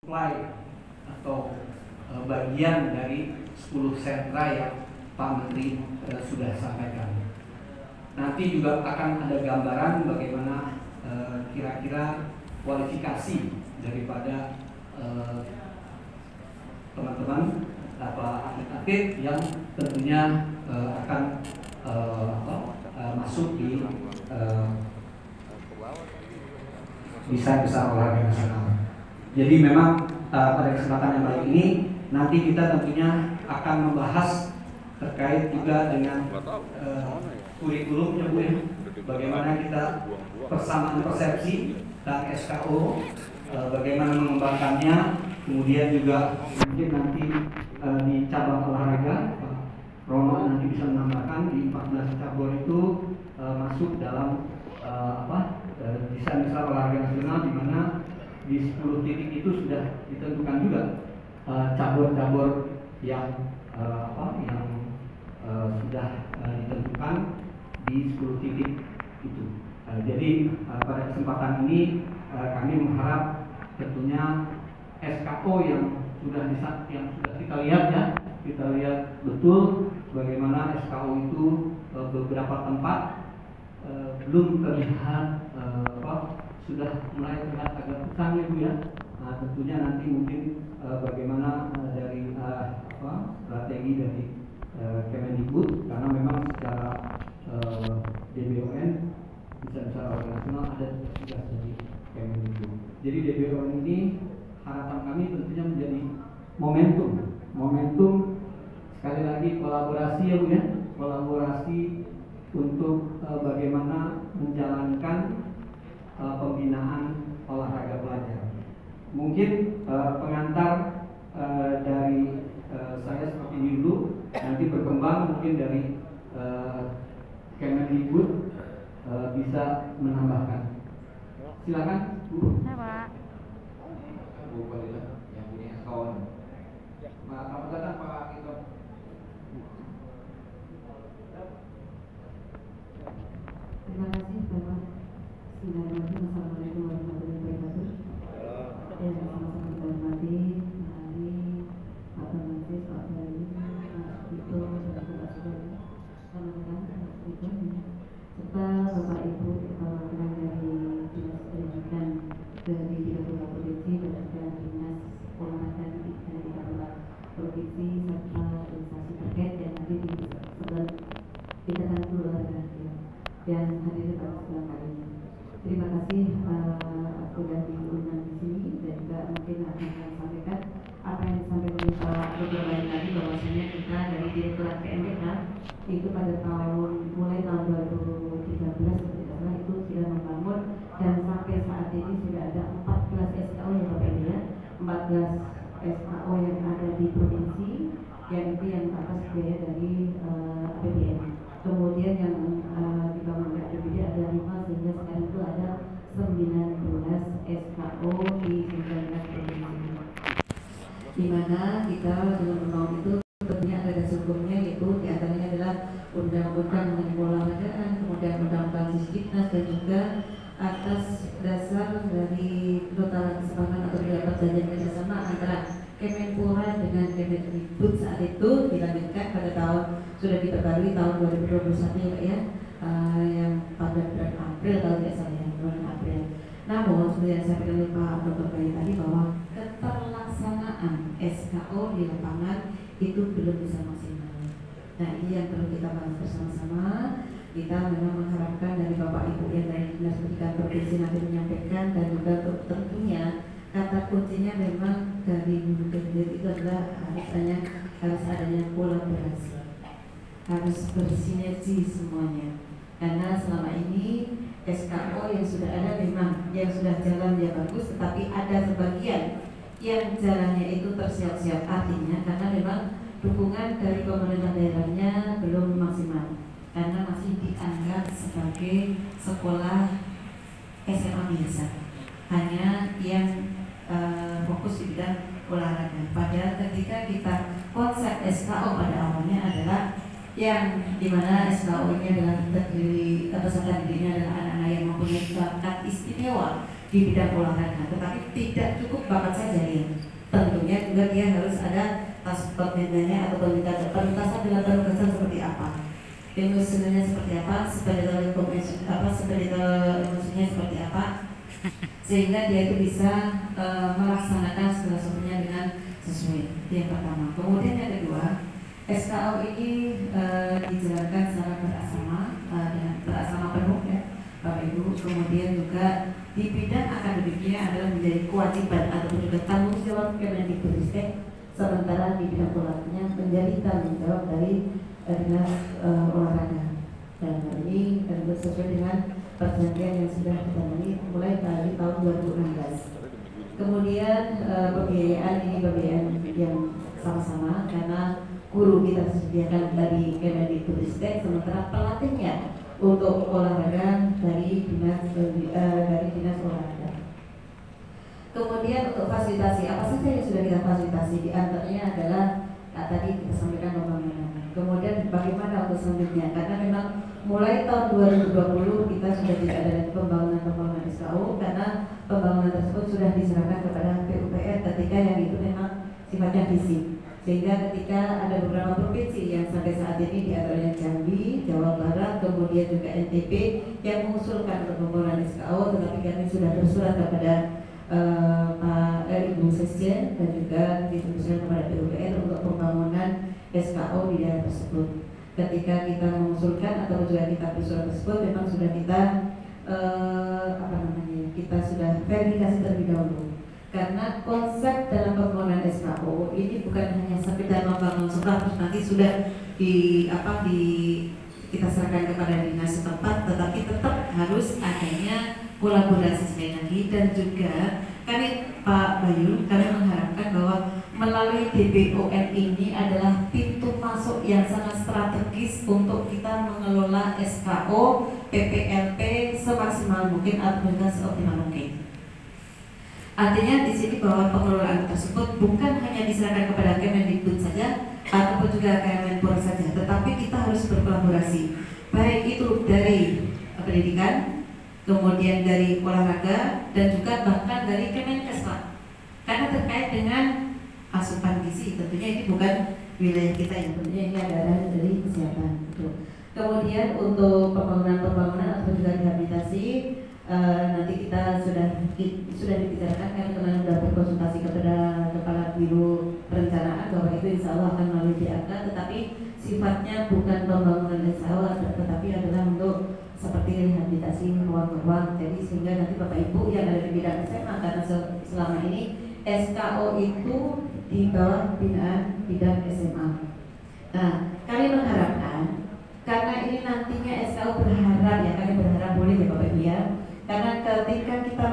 supply atau bagian dari 10 sentra yang Pak Menteri sudah sampaikan. Nanti juga akan ada gambaran bagaimana kira-kira kualifikasi daripada teman-teman atlet-atlet yang tentunya akan masuk di besar olahraga nasional. Jadi memang pada kesempatan yang baik ini nanti kita tentunya akan membahas terkait juga dengan kurikulumnya Bu ya. Bagaimana kita persamaan persepsi dan SKO, bagaimana mengembangkannya, kemudian juga mungkin nanti di cabang olahraga Pak Rono nanti bisa menambahkan di 14 cabur itu masuk dalam desain besar olahraga nasional, di mana di 10 titik itu sudah ditentukan juga cabur-cabur yang sudah ditentukan di 10 titik itu. Jadi pada kesempatan ini kami mengharap tentunya SKO yang sudah kita lihat ya, kita lihat betul bagaimana SKO itu beberapa tempat belum terlihat sudah mulai terlihat agak kusam ya Bu ya. Nah, tentunya nanti mungkin bagaimana dari strategi dari Kemendikbud, karena memang secara DBON bisa organisasional ada tugas dari Kemendikbud. Jadi DBON ini harapan kami tentunya menjadi momentum sekali lagi kolaborasi ya Bu ya, kolaborasi untuk bagaimana menjalankan pembinaan olahraga pelajar. Mungkin pengantar dari saya seperti ini dulu, nanti berkembang mungkin dari Kemendikbud bisa menambahkan. Silakan Bu. Bu Fadila yang punya kawan. Selamat datang Pak Ito. Terima kasih Bapak. Bismillahirrahmanirrahim. Assalamualaikum warahmatullahi wabarakatuh. Yang sama-sama kita hormati hari Pak Menteri, Pak Bayu, Mas Dito, dan Pak Sudari, teman-teman Mas Dito, serta Bapak Ibu perwakilan dari Dinas Pendidikan dari 30 provinsi dan juga Dinas Olahraga dari 30 provinsi serta instansi terkait yang ada di sebelah Ikatan Olahraga yang hadir pada kesempatan kali ini. Terima kasih sudah diundang di sini, dan juga mungkin akan saya sampaikan apa yang disampaikan oleh Pak Dr. Bayu tadi, bahwasanya kita dari Direktorat PMDK itu pada mulai tahun 2013 itu sudah membangun, dan sampai saat ini sudah ada 14 SKO yang berbeda, 14 SKO yang ada di provinsi, yang itu yang atas biaya dari APBN. Kemudian yang dibangun oleh APBD ada 5, sehingga sekarang itu ada 19 SKO di 19 provinsi. Di mana kita dengan membangun itu tentunya ada dasar hukumnya, yaitu diantaranya adalah undang-undang mengenai olahragaan, kemudian undang-undang Sisdiknas, dan juga atas dasar dari nota kesepakatan atau perjanjian kerjasama antara Kemenpora dengan Kemendikbud saat itu dilanjutkan pada tahun sudah diperbarui tahun 2021 ya, yang pada bulan April kalau tidak salah ya, bulan April. Namun seperti yang saya bilang Pak Dr. Bayu tadi, bahwa keterlaksanaan SKO di lapangan itu belum bisa maksimal. Nah, ini yang perlu kita bahas bersama-sama. Kita memang mengharapkan dari Bapak Ibu yang dari Dinas Pendidikan Provinsi nanti menyampaikan, dan juga tentunya kata kuncinya memang dari hulu ke hilir itu adalah harus adanya kolaborasi, harus bersinergi semuanya. Karena selama ini SKO yang sudah ada memang yang sudah jalan ya bagus, tetapi ada sebagian yang jalannya itu tersiap-siap, artinya karena memang dukungan dari pemerintah daerahnya belum maksimal, karena masih dianggap sebagai sekolah SMA biasa, hanya yang fokus di bidang olahraga. Padahal ketika kita konsep SKO pada awalnya adalah yang dimana SKO ini adalah terdiri peserta didiknya adalah anak-anak yang mempunyai bakat istimewa di bidang olahraga, tetapi tidak cukup bakat saja ya. Tentunya juga dia harus ada tasbihnya atau penuntasan dalam penugasan seperti apa, ilmu sebenarnya seperti apa, emosinya seperti apa, sehingga dia itu bisa melaksanakan segala sesuatunya dengan sesuai. Itu yang pertama. Kemudian yang kedua, SKO ini dijalankan secara dengan berasrama penuh ya Bapak Ibu. Kemudian juga di bidang akademiknya adalah menjadi kewajiban ataupun juga tanggung jawab Kemendikbudristek, sementara di bidang olahraganya menjadi tanggung jawab dari dinas olahraga. Dan ini sesuai dengan perjanjian yang sudah ditandai mulai dari tahun 2016. Kemudian pembiayaan ini pembiayaan yang sama-sama karena guru kita disediakan dari Kemendikbudristek, sementara pelatihnya untuk olahraga dari dinas olahraga. Kemudian untuk fasilitasi, apa saja yang sudah kita fasilitasi? Di antaranya adalah tadi kita sampaikan pembangunan. Kemudian bagaimana untuk selanjutnya? Karena memang mulai tahun 2020 kita sudah tidak ada pembangunan SKO, karena pembangunan tersebut sudah diserahkan kepada PUPR ketika yang itu memang sifatnya fisik. Sehingga ketika ada beberapa provinsi yang sampai saat ini, di antaranya Jambi, Jawa Barat, kemudian juga NTB yang mengusulkan untuk pembangunan SKO, tetapi kami sudah bersurat kepada Pak Ibu Sekjen dan juga distribusikan kepada PUPR untuk pembangunan SKO di daerah tersebut. Ketika kita mengusulkan atau juga kita bersurat tersebut, memang sudah kita kita sudah verifikasi terlebih dahulu. Karena konsep dalam pembangunan SKO ini bukan hanya sekedar membangun sekolah terus nanti sudah kita serahkan kepada dinas setempat, tetapi tetap harus adanya kolaborasi sekali lagi. Dan juga kami Pak Bayu, kami mengharapkan bahwa melalui DBOM ini adalah pintu masuk yang sangat strategis untuk kita mengelola SKO, PPLP semaksimal mungkin atau juga seoptimal mungkin. Artinya di sini bahwa pengelolaan tersebut bukan hanya diserahkan kepada Kemendikbud saja ataupun juga Kemenpora saja, tetapi kita harus berkolaborasi, baik itu dari pendidikan, kemudian dari olahraga, dan juga bahkan dari Kemenkes, Pak. Karena terkait dengan asupan gizi, tentunya ini bukan wilayah kita, yang tentunya ini adalah dari kesehatan. Kemudian untuk pembangunan atau juga rehabilitasi, nanti kita sudah dibicarakan, kami kemarin sudah berkonsultasi kepada Kepala Biro Perencanaan bahwa itu insya Allah akan melalui DAK, tetapi sifatnya bukan pembangunan SKO, tetapi adalah untuk seperti rehabilitasi ruang-ruang. Jadi sehingga nanti Bapak Ibu yang ada di bidang SMA, karena selama ini SKO itu di bawah binaan bidang SMA. Nah, kami mengharapkan, karena ini nantinya SKO berharap ya, kami berharap boleh ya Bapak Ibu ya, karena ketika kita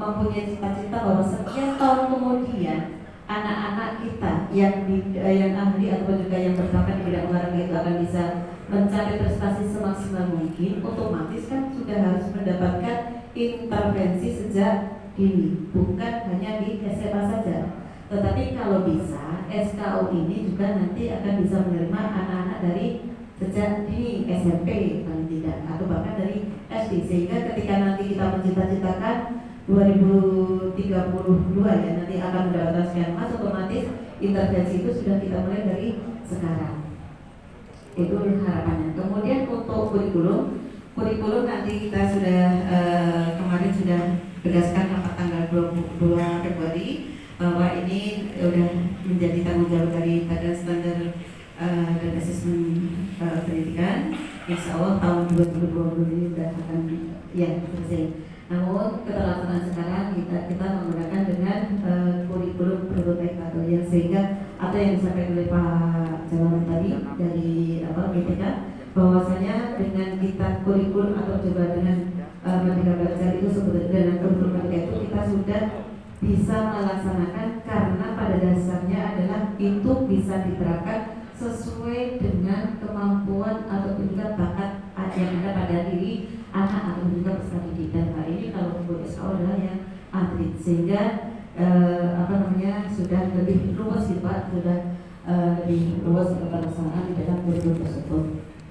mempunyai cita-cita bahwa sekian tahun kemudian anak-anak kita yang ahli atau juga yang berbakat di bidang olahraga itu akan bisa mencapai prestasi semaksimal mungkin, otomatis kan sudah harus mendapatkan intervensi sejak dini, bukan hanya di SMA saja. Tetapi kalau bisa SKO ini juga nanti akan bisa menerima anak-anak dari sejak dini SMP paling tidak, atau bahkan dari SD, sehingga ketika nanti kita mencita-citakan 2032 ya nanti akan mendapatkan sekian emas, otomatis intervensi itu sudah kita mulai dari sekarang. Itu harapannya. Kemudian untuk kurikulum nanti kita sudah kemarin sudah berdasarkan rapat tanggal 22 Februari bahwa ini sudah menjadi tanggung jawab dari Badan Standar dan Asesmen Pendidikan. Insya Allah tahun 2020 ini sudah akan selesai. Namun keterlaksanaan sekarang kita menggunakan dengan kurikulum prototipe atau yang sehingga atau yang disampaikan oleh Pak Jawaban tadi dari GPK, bahwasanya dengan kita kurikulum atau coba dengan Merdeka Belajar itu sebetulnya dengan kurikulum Merdeka itu kita sudah bisa melaksanakan, karena pada dasarnya adalah itu bisa diterapkan sesuai dengan kemampuan atau juga bakat yang ada pada diri anak atau juga peserta didik. Dan hal ini kalau untuk SKO adalah yang atlet, sehingga sudah lebih luas gitu Pak, sudah lebih luas pelaksanaan di dalam kurikulum tersebut.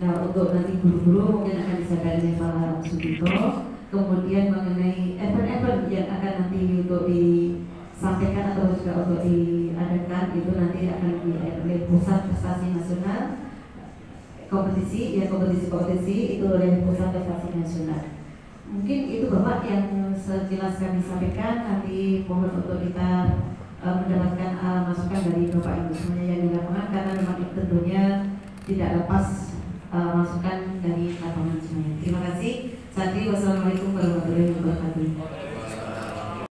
Nah untuk nanti guru-guru mungkin akan disampaikan oleh Pak Sugito kemudian mengenai event-event yang akan nanti untuk disampaikan atau juga untuk diadakan itu nanti akan oleh pusat prestasi nasional kompetisi itu oleh pusat prestasi nasional. Mungkin itu Bapak yang sejelas kami sampaikan. Nanti mohon untuk kita mendapatkan masukan dari Bapak Ibu semuanya yang di lapangan, karena memang tentunya tidak lepas masukan dari lapangan semuanya. Terima kasih. Wassalamualaikum warahmatullahi wabarakatuh.